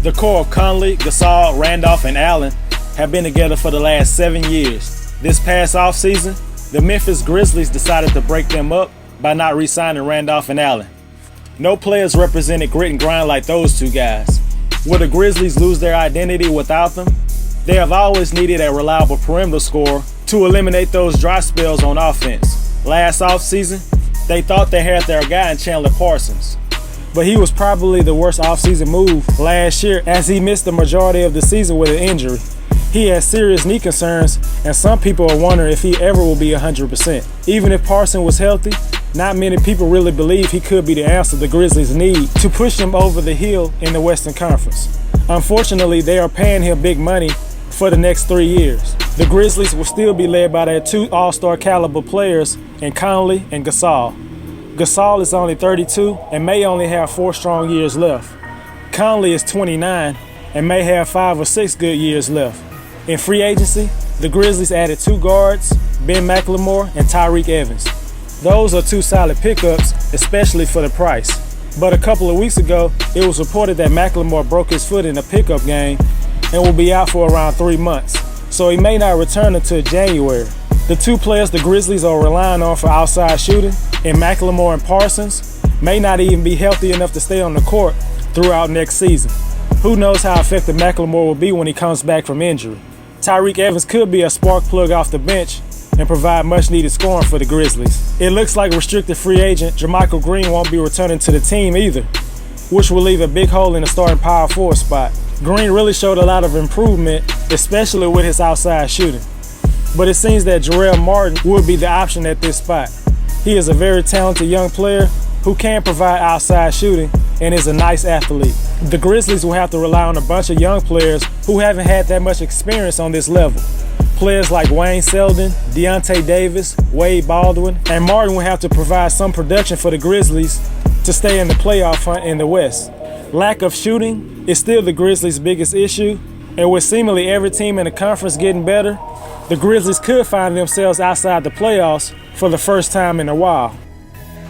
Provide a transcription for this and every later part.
The core of Conley, Gasol, Randolph, and Allen have been together for the last 7 years. This past offseason, the Memphis Grizzlies decided to break them up by not re-signing Randolph and Allen. No players represented grit and grind like those two guys. Will the Grizzlies lose their identity without them? They have always needed a reliable perimeter scorer to eliminate those dry spells on offense. Last offseason, they thought they had their guy in Chandler Parsons, but he was probably the worst offseason move last year as he missed the majority of the season with an injury. He has serious knee concerns, and some people are wondering if he ever will be 100%. Even if Parsons was healthy, not many people really believe he could be the answer the Grizzlies need to push him over the hill in the Western Conference. Unfortunately, they are paying him big money for the next 3 years. The Grizzlies will still be led by their two all-star caliber players in Conley and Gasol. Gasol is only 32 and may only have 4 strong years left. Conley is 29 and may have 5 or 6 good years left. In free agency, the Grizzlies added 2 guards, Ben McLemore and Tyreke Evans. Those are 2 solid pickups, especially for the price. But a couple of weeks ago, it was reported that McLemore broke his foot in a pickup game and will be out for around 3 months, so he may not return until January. The 2 players the Grizzlies are relying on for outside shooting, in McLemore and Parsons, may not even be healthy enough to stay on the court throughout next season. Who knows how effective McLemore will be when he comes back from injury. Tyreke Evans could be a spark plug off the bench and provide much-needed scoring for the Grizzlies. It looks like restricted free agent JaMychal Green won't be returning to the team either, which will leave a big hole in the starting power forward spot. Green really showed a lot of improvement, especially with his outside shooting. But it seems that Jarrell Martin would be the option at this spot. He is a very talented young player who can provide outside shooting and is a nice athlete. The Grizzlies will have to rely on a bunch of young players who haven't had that much experience on this level. Players like Wayne Selden, Deontay Davis, Wade Baldwin, and Martin will have to provide some production for the Grizzlies to stay in the playoff hunt in the West. Lack of shooting is still the Grizzlies' biggest issue, and with seemingly every team in the conference getting better, the Grizzlies could find themselves outside the playoffs for the first time in a while.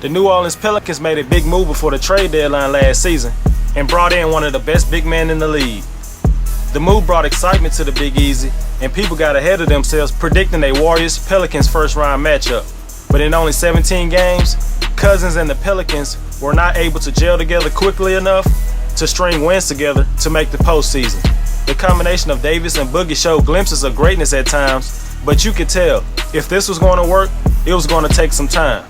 The New Orleans Pelicans made a big move before the trade deadline last season and brought in one of the best big men in the league. The move brought excitement to the Big Easy, and people got ahead of themselves predicting a Warriors-Pelicans first-round matchup. But in only 17 games, Cousins and the Pelicans were not able to gel together quickly enough to string wins together to make the postseason. The combination of Davis and Boogie showed glimpses of greatness at times, but you could tell if this was going to work, it was going to take some time.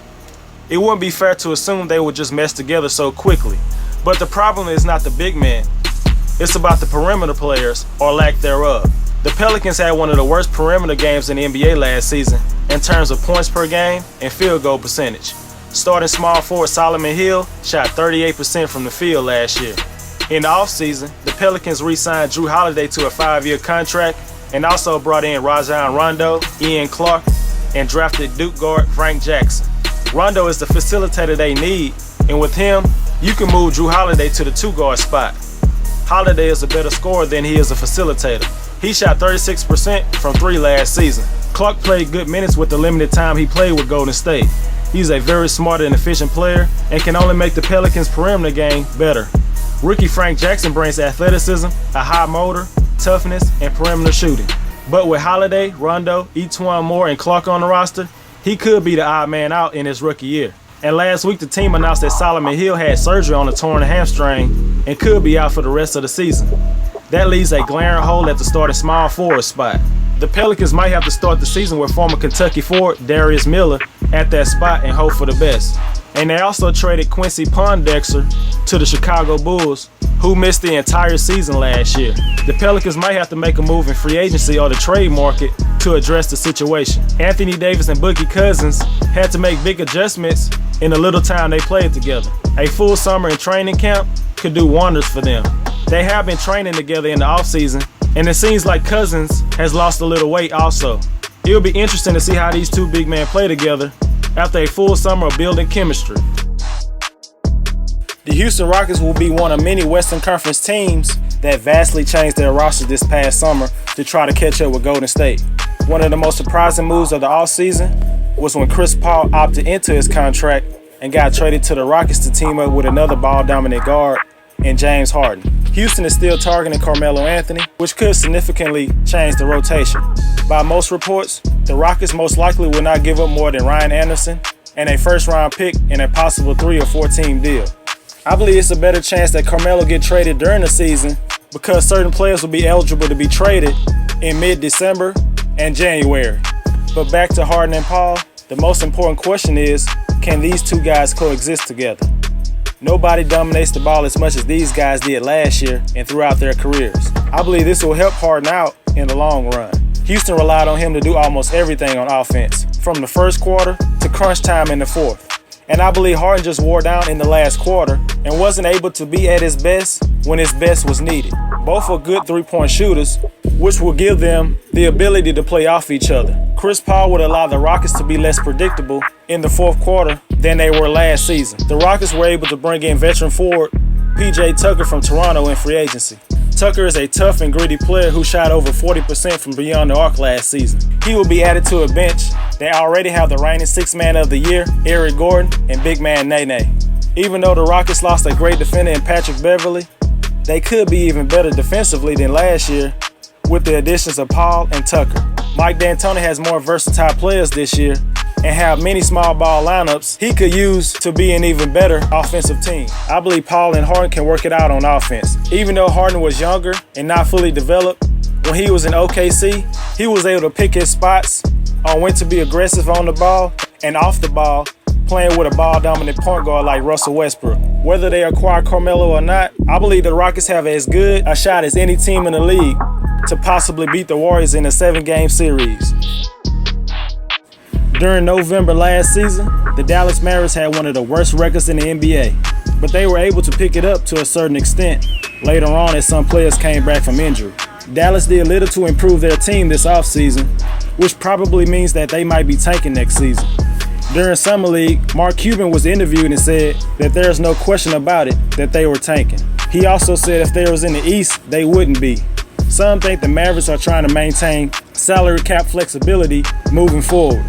It wouldn't be fair to assume they would just mesh together so quickly. But the problem is not the big men. It's about the perimeter players, or lack thereof. The Pelicans had one of the worst perimeter games in the NBA last season in terms of points per game and field goal percentage. Starting small forward Solomon Hill shot 38% from the field last year. In the offseason, the Pelicans re-signed Drew Holiday to a 5-year contract and also brought in Rajon Rondo, Ian Clark, and drafted Duke guard Frank Jackson. Rondo is the facilitator they need, and with him, you can move Drew Holiday to the 2-guard spot. Holiday is a better scorer than he is a facilitator. He shot 36% from 3 last season. Clark played good minutes with the limited time he played with Golden State. He's a very smart and efficient player and can only make the Pelicans' perimeter game better. Rookie Frank Jackson brings athleticism, a high motor, toughness, and perimeter shooting. But with Holiday, Rondo, Etuan Moore, and Clark on the roster, he could be the odd man out in his rookie year. And last week, the team announced that Solomon Hill had surgery on a torn hamstring and could be out for the rest of the season. That leaves a glaring hole at the starting small forward spot. The Pelicans might have to start the season with former Kentucky forward Darius Miller at that spot and hope for the best. And they also traded Quincy Pondexter to the Chicago Bulls, who missed the entire season last year. The Pelicans might have to make a move in free agency or the trade market to address the situation. Anthony Davis and Boogie Cousins had to make big adjustments in the little time they played together. A full summer in training camp could do wonders for them. They have been training together in the offseason, and it seems like Cousins has lost a little weight also. It'll be interesting to see how these 2 big men play together after a full summer of building chemistry. The Houston Rockets will be one of many Western Conference teams that vastly changed their roster this past summer to try to catch up with Golden State. One of the most surprising moves of the offseason was when Chris Paul opted into his contract and got traded to the Rockets to team up with another ball-dominant guard and James Harden. Houston is still targeting Carmelo Anthony, which could significantly change the rotation. By most reports, the Rockets most likely will not give up more than Ryan Anderson and a first-round pick in a possible 3 or 4 team deal. I believe it's a better chance that Carmelo get traded during the season because certain players will be eligible to be traded in mid-December and January. But back to Harden and Paul, the most important question is, can these two guys coexist together? Nobody dominates the ball as much as these guys did last year and throughout their careers. I believe this will help Harden out in the long run. Houston relied on him to do almost everything on offense, from the first quarter to crunch time in the fourth. And I believe Harden just wore down in the last quarter and wasn't able to be at his best when his best was needed. Both are good three-point shooters, which will give them the ability to play off each other. Chris Paul would allow the Rockets to be less predictable in the fourth quarter than they were last season. The Rockets were able to bring in veteran forward P.J. Tucker from Toronto in free agency. Tucker is a tough and gritty player who shot over 40% from beyond the arc last season. He will be added to a bench. They already have the reigning Sixth Man of the Year, Eric Gordon, and big man Nene. Even though the Rockets lost a great defender in Patrick Beverley, they could be even better defensively than last year with the additions of Paul and Tucker. Mike D'Antoni has more versatile players this year and have many small ball lineups he could use to be an even better offensive team. I believe Paul and Harden can work it out on offense. Even though Harden was younger and not fully developed, when he was in OKC, he was able to pick his spots on when to be aggressive on the ball and off the ball, playing with a ball-dominant point guard like Russell Westbrook. Whether they acquire Carmelo or not, I believe the Rockets have as good a shot as any team in the league to possibly beat the Warriors in a 7-game series. During November last season, the Dallas Mavericks had one of the worst records in the NBA, but they were able to pick it up to a certain extent later on as some players came back from injury. Dallas did little to improve their team this offseason, which probably means that they might be tanking next season. During Summer League, Mark Cuban was interviewed and said that there's no question about it that they were tanking. He also said if they was in the East, they wouldn't be. Some think the Mavericks are trying to maintain salary cap flexibility moving forward.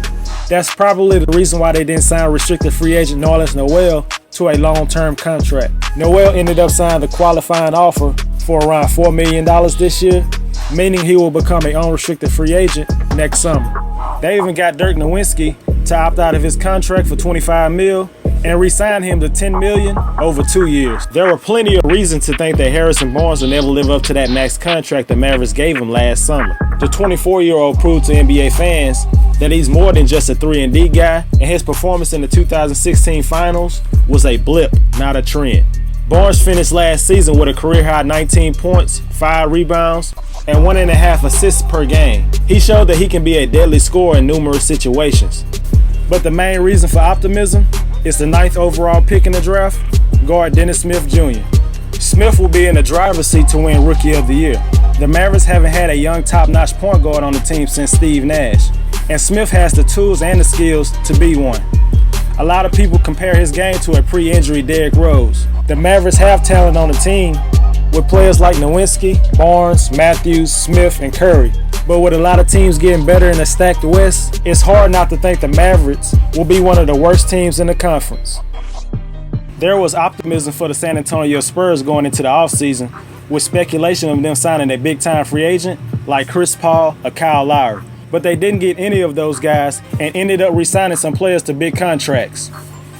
That's probably the reason why they didn't sign restricted free agent Nerlens Noel to a long-term contract. Noel ended up signing the qualifying offer for around $4 million this year, meaning he will become an unrestricted free agent next summer. They even got Dirk Nowitzki to opt out of his contract for $25 million and re-sign him to $10 million over 2 years. There were plenty of reasons to think that Harrison Barnes will never live up to that max contract the Mavericks gave him last summer. The 24-year-old proved to NBA fans that he's more than just a 3-and-D guy, and his performance in the 2016 finals was a blip, not a trend. Barnes finished last season with a career-high 19 points, 5 rebounds, and 1.5 assists per game. He showed that he can be a deadly scorer in numerous situations. But the main reason for optimism is the 9th overall pick in the draft, guard Dennis Smith Jr. Smith will be in the driver's seat to win Rookie of the Year. The Mavericks haven't had a young top-notch point guard on the team since Steve Nash, and Smith has the tools and the skills to be one. A lot of people compare his game to a pre-injury Derrick Rose. The Mavericks have talent on the team with players like Nowitzki, Barnes, Matthews, Smith, and Curry. But with a lot of teams getting better in the stacked West, it's hard not to think the Mavericks will be one of the worst teams in the conference. There was optimism for the San Antonio Spurs going into the offseason, with speculation of them signing a big-time free agent like Chris Paul or Kyle Lowry. But they didn't get any of those guys and ended up re-signing some players to big contracts,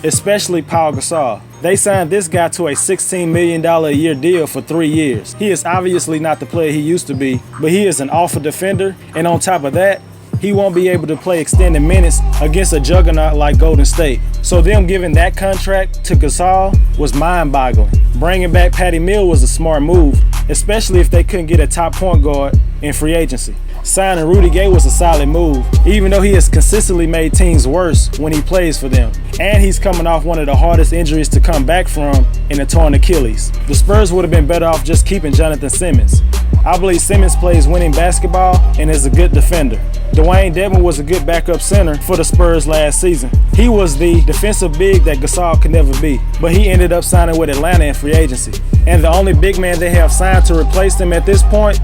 especially Paul Gasol. They signed this guy to a $16 million a year deal for 3 years. He is obviously not the player he used to be, but he is an awful defender, and on top of that, he won't be able to play extended minutes against a juggernaut like Golden State. So them giving that contract to Gasol was mind-boggling. Bringing back Patty Mills was a smart move, especially if they couldn't get a top point guard in free agency. Signing Rudy Gay was a solid move, even though he has consistently made teams worse when he plays for them. And he's coming off one of the hardest injuries to come back from in a torn Achilles. The Spurs would have been better off just keeping Jonathan Simmons. I believe Simmons plays winning basketball and is a good defender. Dwayne Dedmon was a good backup center for the Spurs last season. He was the defensive big that Gasol could never be, but he ended up signing with Atlanta in free agency. And the only big man they have signed to replace him at this point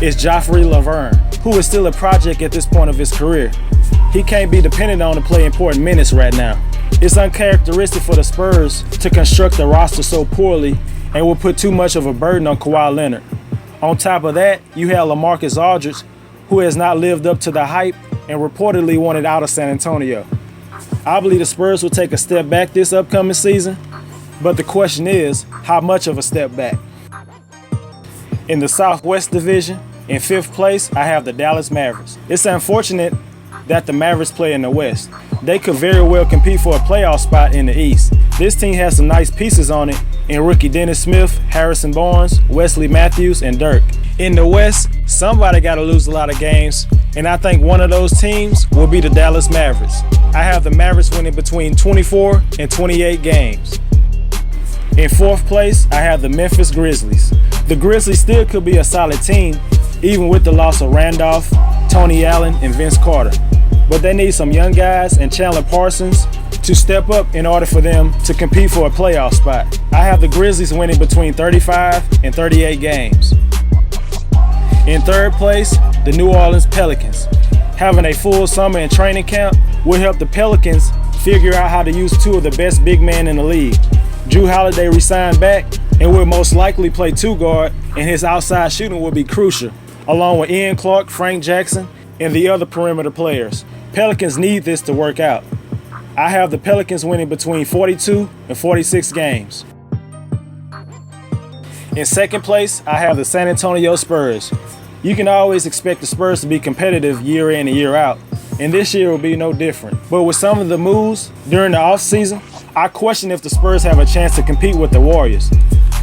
is Joffrey Laverne, who is still a project at this point of his career. He can't be depended on to play important minutes right now. It's uncharacteristic for the Spurs to construct the roster so poorly and will put too much of a burden on Kawhi Leonard. On top of that, you have LaMarcus Aldridge, who has not lived up to the hype and reportedly wanted out of San Antonio. I believe the Spurs will take a step back this upcoming season, but the question is, how much of a step back? In the Southwest Division, in 5th place, I have the Dallas Mavericks. It's unfortunate that the Mavericks play in the West. They could very well compete for a playoff spot in the East. This team has some nice pieces on it in rookie Dennis Smith, Harrison Barnes, Wesley Matthews, and Dirk. In the West, somebody got to lose a lot of games, and I think one of those teams will be the Dallas Mavericks. I have the Mavericks winning between 24 and 28 games. In 4th place, I have the Memphis Grizzlies. The Grizzlies still could be a solid team, even with the loss of Randolph, Tony Allen, and Vince Carter. But they need some young guys and Chandler Parsons to step up in order for them to compete for a playoff spot. I have the Grizzlies winning between 35 and 38 games. In 3rd place, the New Orleans Pelicans. Having a full summer and training camp will help the Pelicans figure out how to use 2 of the best big men in the league. Jrue Holiday resigned back and will most likely play 2 guard, and his outside shooting will be crucial, along with Ian Clark, Frank Jackson, and the other perimeter players. Pelicans need this to work out. I have the Pelicans winning between 42 and 46 games. In 2nd place, I have the San Antonio Spurs. You can always expect the Spurs to be competitive year in and year out, and this year will be no different. But with some of the moves during the offseason, I question if the Spurs have a chance to compete with the Warriors.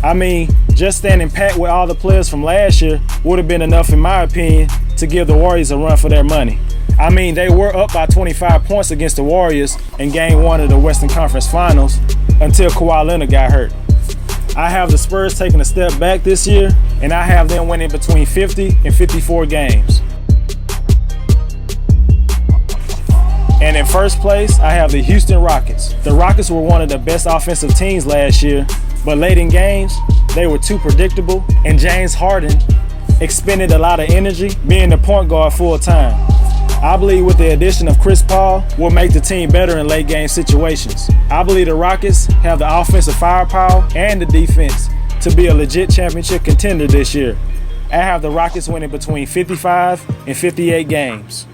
I mean, just standing pat with all the players from last year would have been enough, in my opinion, to give the Warriors a run for their money. I mean, they were up by 25 points against the Warriors in Game 1 of the Western Conference Finals until Kawhi Leonard got hurt. I have the Spurs taking a step back this year, and I have them winning between 50 and 54 games. And in 1st place, I have the Houston Rockets. The Rockets were one of the best offensive teams last year, but late in games, they were too predictable, and James Harden expended a lot of energy being the point guard full time. I believe with the addition of Chris Paul will make the team better in late game situations. I believe the Rockets have the offensive firepower and the defense to be a legit championship contender this year. I have the Rockets winning between 55 and 58 games.